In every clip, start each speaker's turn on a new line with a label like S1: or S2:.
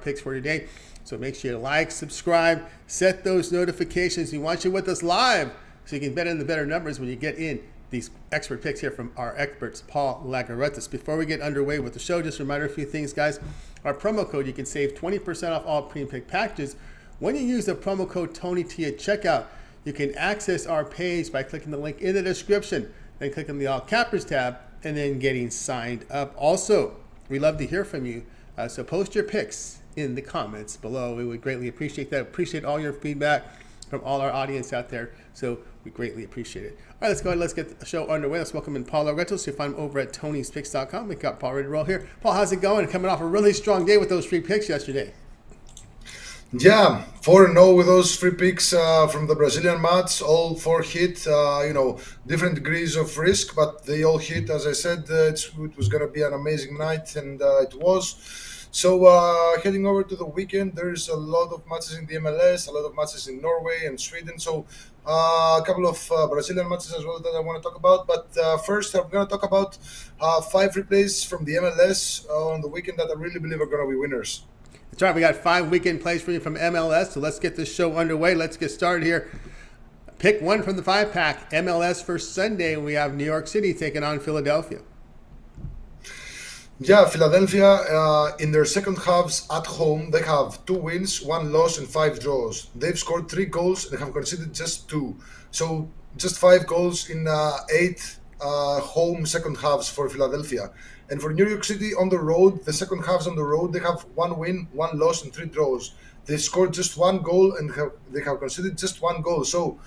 S1: picks for today. So make sure you like, subscribe, set those notifications. We want you with us live so you can bet in the better numbers when you get in these expert picks here from our experts, Paul Lagaretas. Before we get underway with the show, just a reminder, a few things, guys. Our promo code, you can save 20% off all pre-pick packages. When you use the promo code TonyT at checkout, you can access our page by clicking the link in the description, then click on the All Cappers tab, and then getting signed up. Also, we love to hear from you, so post your picks in the comments below. We would greatly appreciate that. Appreciate all your feedback from all our audience out there, so we greatly appreciate it. All right, let's go ahead. Let's get the show underway. Let's welcome in Paul Lagaretas. You'll find him over at Tony'sPicks.com. We got Paul ready to roll here. Paul, how's it going? Coming off a really strong day with those free picks yesterday.
S2: Yeah, 4-0 with those free picks from the Brazilian match. All four hit, different degrees of risk, but they all hit. As I said, it was going to be an amazing night, and it was. So heading over to the weekend, there's a lot of matches in the MLS, a lot of matches in Norway and Sweden. So a couple of Brazilian matches as well that I want to talk about. But first, I'm going to talk about 5 replays from the MLS on the weekend that I really believe are going to be winners.
S1: That's right. We got 5 weekend plays for you from MLS. So let's get this show underway. Let's get started here. Pick one from the 5-pack. MLS for Sunday. We have New York City taking on Philadelphia.
S2: Yeah, Philadelphia, in their second halves at home, they have 2 wins, 1 loss, and 5 draws. They've scored 3 goals and have conceded just 2. So just 5 goals in 8 home second halves for Philadelphia. And for New York City on the road, the second halves on the road, they have 1 win, 1 loss, and 3 draws. They've scored just 1 goal and they have conceded just 1 goal. So,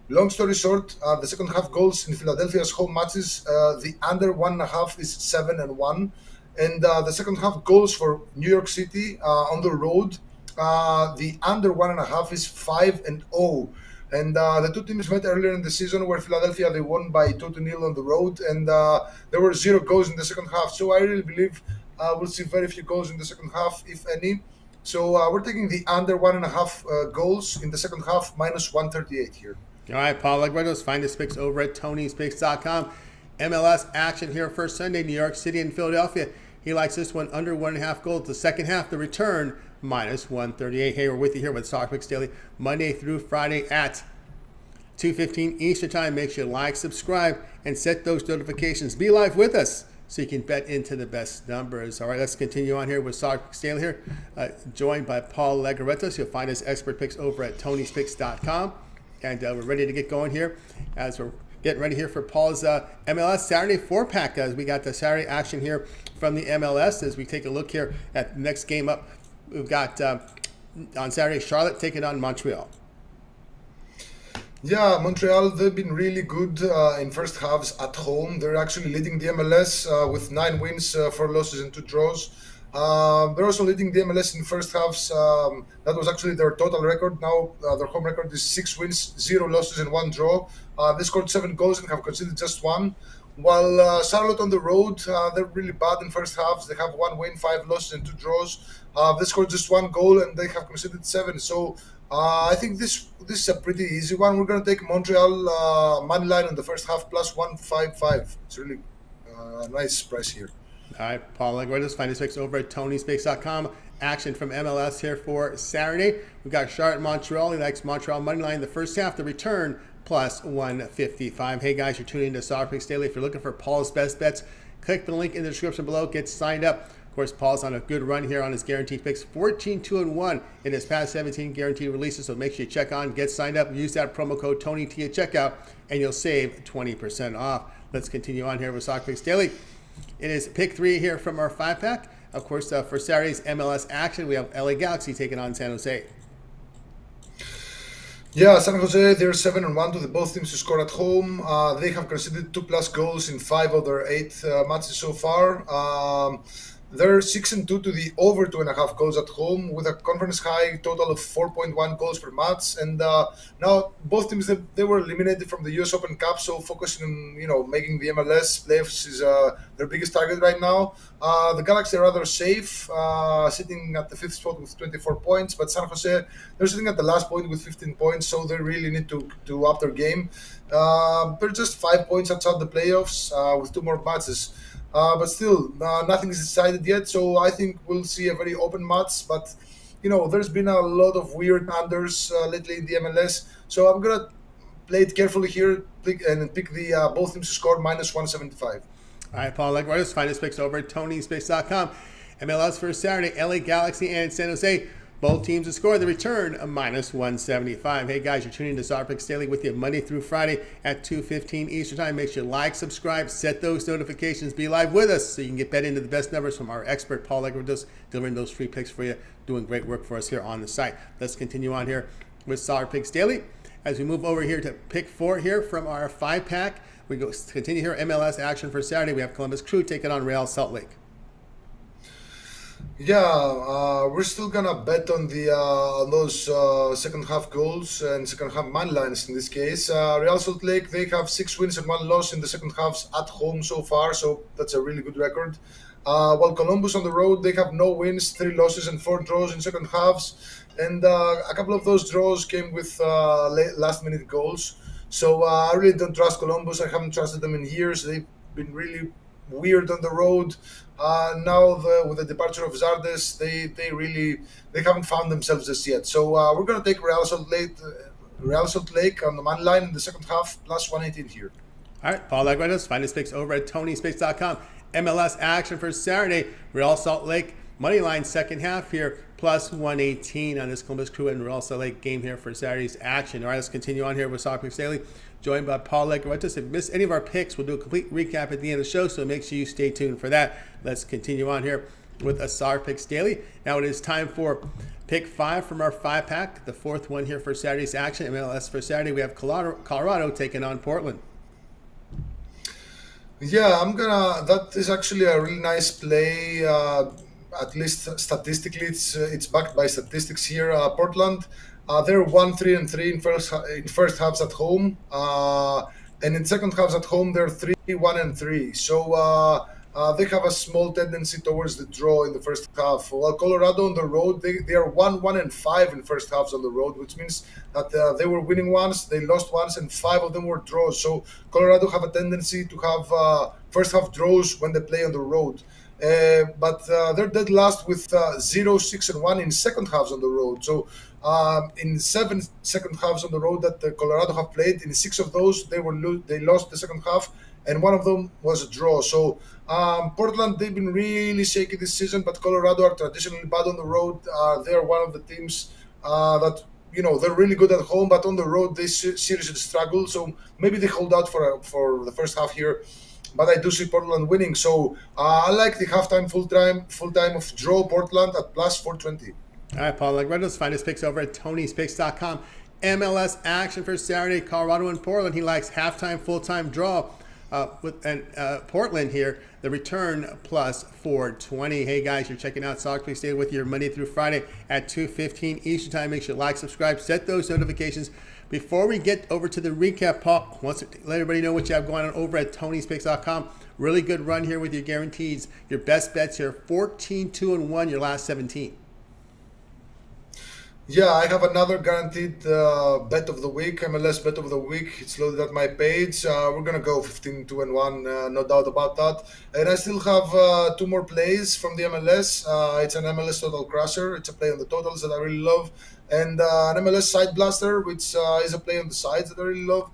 S2: long story short, the second half goals in Philadelphia's home matches, the under 1.5 is 7-1. And the second half goals for New York City on the road, the under 1.5 is 5-0. And the two teams met earlier in the season where Philadelphia, they won by 2-0 on the road. And there were 0 goals in the second half. So I really believe we'll see very few goals in the second half, if any. So we're taking the under 1.5 goals in the second half, minus 138 here.
S1: All right, Paul Lagaretas, find his picks over at Tony'sPicks.com. MLS action here for Sunday, New York City and Philadelphia. He likes this one under 1.5 goals. The second half, the return, minus 138. Hey, we're with you here with Soccer Picks Daily, Monday through Friday at 2:15 Eastern Time. Make sure you like, subscribe, and set those notifications. Be live with us so you can bet into the best numbers. All right, let's continue on here with Soccer Picks Daily here, joined by Paul Lagaretas. You'll find his expert picks over at Tony'sPicks.com. And we're ready to get going here as we're getting ready here for Paul's MLS Saturday 4-pack, guys. We got the Saturday action here from the MLS as we take a look here at the next game up. We've got on Saturday, Charlotte taking on Montreal.
S2: Yeah, Montreal, they've been really good in first halves at home. They're actually leading the MLS with 9 wins, 4 losses, and 2 draws. They're also leading the MLS in first halves. That was actually their total record. Now their home record is 6 wins, 0 losses, and 1 draw. They scored 7 goals and have conceded just 1. While Charlotte on the road, they're really bad in first halves. They have 1 win, 5 losses, and 2 draws. They scored just 1 goal and they have conceded 7. So I think this is a pretty easy one. We're going to take Montreal money line on the first half plus 155. It's really a nice price here.
S1: All right, Paul Lagaretas, find his picks over at Tony'sPicks.com. Action from MLS here for Saturday. We've got Charlotte Montreal. He likes Montreal money line the first half. The return plus 155. Hey guys, you're tuning into Soccer Picks Daily. If you're looking for Paul's best bets, click the link in the description below. Get signed up. Of course, Paul's on a good run here on his guaranteed picks. 14-2-1 in his past 17 guaranteed releases. So make sure you check on, get signed up, use that promo code TonyT at checkout, and you'll save 20% off. Let's continue on here with Soccer Picks Daily. It is pick 3 here from our 5-pack. Of course, for Saturday's MLS action, we have LA Galaxy taking on San Jose.
S2: Yeah, San Jose, they're 7-1 to the both teams to score at home. They have conceded 2+ goals in 5 of their 8 matches so far. They're 6-2 to the over 2.5 goals at home with a conference high total of 4.1 goals per match. And now both teams, they were eliminated from the US Open Cup, so focusing on making the MLS playoffs is their biggest target right now. The Galaxy are rather safe, sitting at the 5th spot with 24 points, but San Jose, they're sitting at the last point with 15 points, so they really need to up their game. They're just 5 points outside the playoffs with 2 more matches. but still, nothing is decided yet. So I think we'll see a very open match. But there's been a lot of weird unders lately in the MLS. So I'm gonna play it carefully here and pick the both teams to score -175.
S1: All right, Paul Legwartis, find his picks over at Tony'sPicks.com. MLS for Saturday, LA Galaxy and San Jose. Both teams to score the return of -175. Hey guys, you're tuning to Star Picks Daily with you Monday through Friday at 2:15 Eastern Time. Make sure you like, subscribe, set those notifications, be live with us so you can get bet into the best numbers from our expert Paul Legwartis, delivering those free picks for you, doing great work for us here on the site. Let's continue on here with Star Picks Daily as we move over here to pick 4 here from our 5-pack. We go continue here MLS action for Saturday. We have Columbus Crew taking on Real Salt Lake.
S2: Yeah, we're still gonna bet on those second half goals and second half man lines in this case. Real Salt Lake, they have 6 wins and 1 loss in the second halves at home so far, so that's a really good record. While Columbus on the road, they have no wins, 3 losses and 4 draws in second halves, and a couple of those draws came with last minute goals. So I really don't trust Columbus. I haven't trusted them in years. They've been really weird on the road. Now with the departure of Zardes, they haven't found themselves just yet. So we're gonna take Real Salt Lake on the man line in the second half +118 here.
S1: All right, Paul Legwartis, find his picks over at Tony'sPicks.com. MLS action for Saturday, Real Salt Lake money line second half here +118 on this Columbus Crew and Real Salt Lake game here for Saturday's action. All right, let's continue on here with Star Picks Daily, joined by Paul Legwartis. If you missed any of our picks, we'll do a complete recap at the end of the show, so make sure you stay tuned for that. Let's continue on here with a Star Picks Daily. Now it is time for pick 5 from our 5-pack, the 4th one here for Saturday's action. MLS for Saturday, we have Colorado taking on Portland.
S2: Yeah, that is actually a really nice play. At least statistically, it's backed by statistics here. Portland, they're 1-3-3 in first halves at home, and in second halves at home they're 3-1-3. So they have a small tendency towards the draw in the first half. While Colorado on the road, they are 1-1-5 in first halves on the road, which means that they were winning once, they lost once, and 5 of them were draws. So Colorado have a tendency to have first half draws when they play on the road. But they're dead last with 0-6-1 in second halves on the road. So in 7 second halves on the road that Colorado have played, in 6 of those they lost the second half, and 1 of them was a draw. So Portland, they've been really shaky this season, but Colorado are traditionally bad on the road. They're one of the teams that they're really good at home, but on the road they seriously struggle. So maybe they hold out for the first half here. But I do see Portland winning, so I like the halftime, full time of draw Portland at +420.
S1: All right, Paul Legwartis, find his picks over at Tony'sPicks.com. MLS action for Saturday, Colorado and Portland. He likes halftime, full-time draw Portland here, the return +420. Hey guys, you're checking out Soccer Picks Daily with your Monday through Friday at 2:15 Eastern Time. Make sure you like, subscribe, set those notifications. Before we get over to the recap, Paul wants to let everybody know what you have going on over at Tony'sPicks.com. Really good run here with your guarantees. Your best bets here, 14-2-1, your last 17.
S2: Yeah, I have another guaranteed bet of the week, MLS bet of the week. It's loaded at my page. We're going to go 15-2-1, no doubt about that. And I still have 2 more plays from the MLS. It's an MLS Total Crusher. It's a play on the totals that I really love. And an MLS Side Blaster, which is a play on the sides that I really love.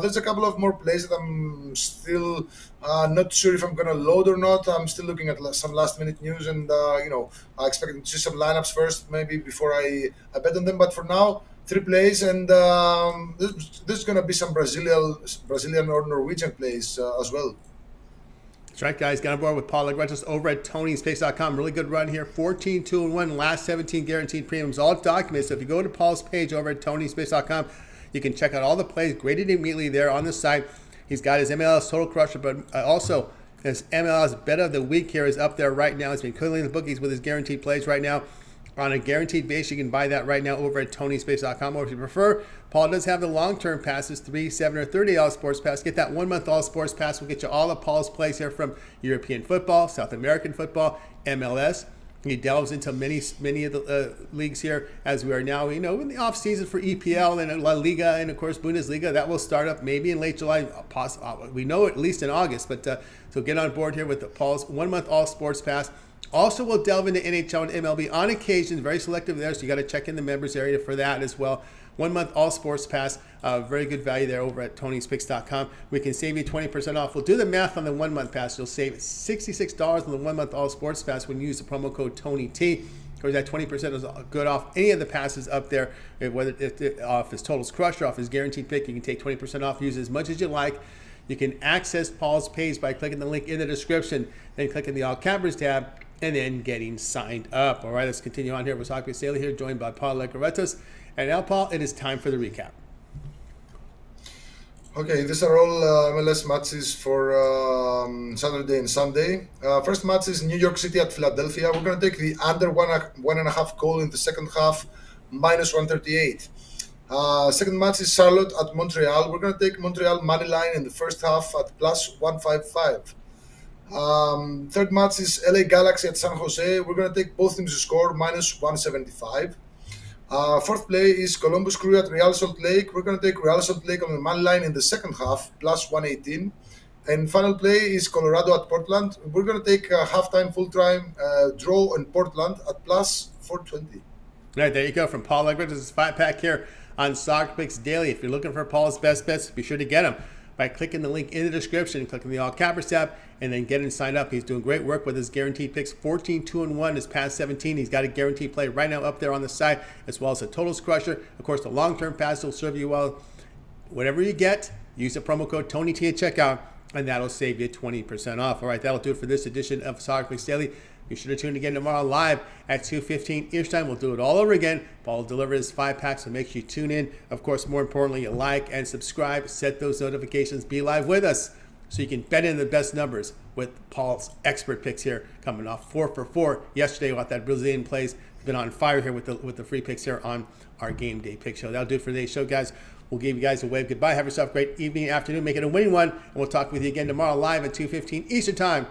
S2: There's a couple of more plays that I'm still not sure if I'm going to load or not. I'm still looking at some last-minute news, and I expect to see some lineups first, maybe before I bet on them. But for now, 3 plays, and there's going to be some Brazilian or Norwegian plays as well.
S1: That's right, guys. Got on board with Paul Legwartis over at Tony'sPicks.com. Really good run here. 14-2-1, last 17 guaranteed premiums, all documented. So if you go to Paul's page over at Tony'sPicks.com, you can check out all the plays graded immediately there on the site. He's got his MLS Total Crusher, but also his MLS Bet of the Week here is up there right now. He's been killing the bookies with his guaranteed plays right now. On a guaranteed base, you can buy that right now over at Tony'sPicks.com. Or if you prefer, Paul does have the long-term passes, $3, $7, or $30 sports pass. Get that 1-month all sports pass. We'll get you all of Paul's plays here from European football, South American football, MLS, He delves into many of the leagues here as we are now, in the off season for EPL and La Liga and of course Bundesliga. That will start up maybe in late July. We know at least in August, but so get on board here with Paul's 1 month all sports pass. Also, we'll delve into NHL and MLB on occasion, very selective there, so you got to check in the members area for that as well. 1 month all sports pass, very good value there over at Tony'sPicks.com. We can save you 20% off. We'll do the math on the 1 month pass. You'll save $66 on the 1 month all sports pass when you use the promo code TonyT. Of course, that 20% is good off any of the passes up there, whether off his totals crush or off his guaranteed pick. You can take 20% off, use as much as you like. You can access Paul's page by clicking the link in the description, then clicking the All Campers tab, and then getting signed up. All right, let's continue on here with Soccer Daily here, joined by Paul Legaretos. And now, Paul, it is time for the recap.
S2: Okay, these are all MLS matches for Saturday and Sunday. First match is New York City at Philadelphia. We're going to take the under 1.5 goal in the second half, minus 138. Second match is Charlotte at Montreal. We're going to take Montreal money line in the first half at plus 155. Third match is LA Galaxy at San Jose. We're going to take both teams to score minus 175. Fourth play is Columbus Crew at Real Salt Lake. We're going to take Real Salt Lake on the money line in the second half, plus 118. And final play is Colorado at Portland. We're going to take a halftime, full-time draw in Portland at plus 420.
S1: All right, there you go from Paul Legaretos. This is 5-pack here on Soccer Picks Daily. If you're looking for Paul's best bets, be sure to get them by clicking the link in the description, clicking the All Cappers tab, and then getting signed up. He's doing great work with his guaranteed picks. 14-2-1 his past 17. He's got a guaranteed play right now up there on the side, as well as a totals crusher. Of course, the long-term pass will serve you well. Whatever you get, use the promo code TonyT at checkout, and that'll save you 20% off. All right, that'll do it for this edition of Soccer Picks Daily. Be sure to tune in again tomorrow live at 2:15 Eastern Time. We'll do it all over again. Paul will deliver his 5-pack, so make sure you tune in. Of course, more importantly, you like and subscribe. Set those notifications. Be live with us so you can bet in the best numbers with Paul's expert picks here, coming off 4 for 4 yesterday with that Brazilian plays. He's been on fire here with the free picks here on our Game Day Pick Show. That'll do it for today's show, guys. We'll give you guys a wave goodbye. Have yourself a great evening, afternoon. Make it a winning one, and we'll talk with you again tomorrow live at 2:15 Eastern Time